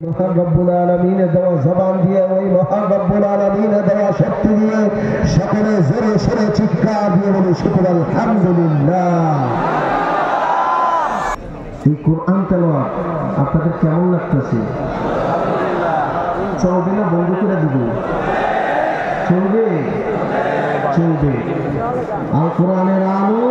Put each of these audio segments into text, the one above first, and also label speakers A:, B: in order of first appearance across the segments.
A: মহান রব্বুল আলামিনের দেওয়া জবান দিয়ে ওই মহান রব্বুল আলামিনের দেওয়া শক্তি দিয়ে সকলে জোরে সোরে চিৎকার দিয়ে বলি শুকর আলহামদুলিল্লাহ। এই কোরআন তেলাওয়াত আপনাদের কেমন লাগতেছে? চলবে না বন্ধ করে দিব? চলবে চলবে। আল কোরআনের আলো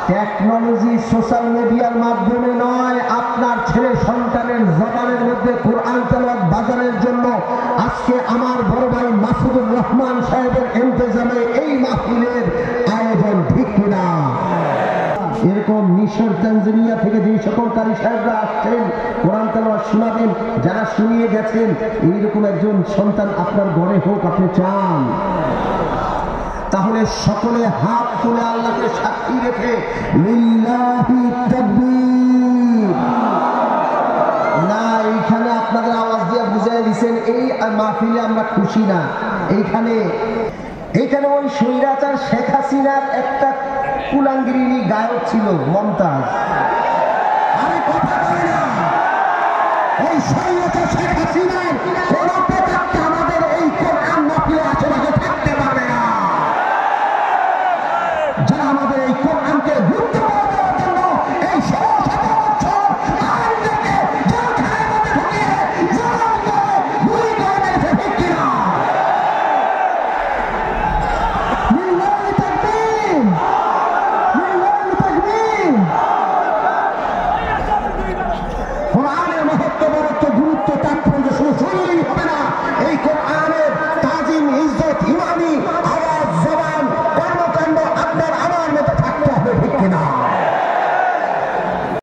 A: টেকনোলজি সোশ্যাল মিডিয়ার মাধ্যমে নয়, আপনার ছেলে সন্তানের জবানের মধ্যে কোরআন তেলাওয়াত বাজারের জন্য আজকে আমার বড় ভাই মাসুদুর রহমান সাহেবের ইন্তজামে এই মাহফিলের আয়োজন, ঠিক কিনা? এরকম মিশর তানজানিয়া থেকে যে সকল কারি সাহেবরা আসছেন কোরআন তেলাওয়াত শোনাবেন, যারা শুনিয়ে গেছেন, এইরকম একজন সন্তান আপনার ঘরে হোক আপনি চান? তাহলে সকলে হাত তুলে আল্লাহকে সাক্ষী রেখে লিল্লাহি তাকবীর। না, এইখানে আপনাদের আওয়াজ দিয়ে বুঝাই দিচ্ছেন এই মাহফিলে আমরা খুশি না। এইখানে ওই স্বৈরাচার শেখ হাসিনার একটা কুলাঙ্গিনী গায়ক ছিল মমতাজ। আমি কথা বলি না, ওই স্বৈরাচার শেখ হাসিনার কোন প্রকারটা আমাদের এই কোরআন মাহফিলে আশেপাশে থাকতে পারে না। যারা আমাদের এই কোরআনকে রুদ্ধ করে দেওয়ার জন্য এই ১৬-১৭ বছর আইনটাকে জেলখানার মধ্যে ঢুকিয়ে জবাই করে গুলি করে মেরেছে, ঠিক কিনা? লিল্লাহি তাকবীর, লিল্লাহি তাকবীর। কোরআনের মহত্ব, বরত্ব, গুরুত্ব, তাৎপর্য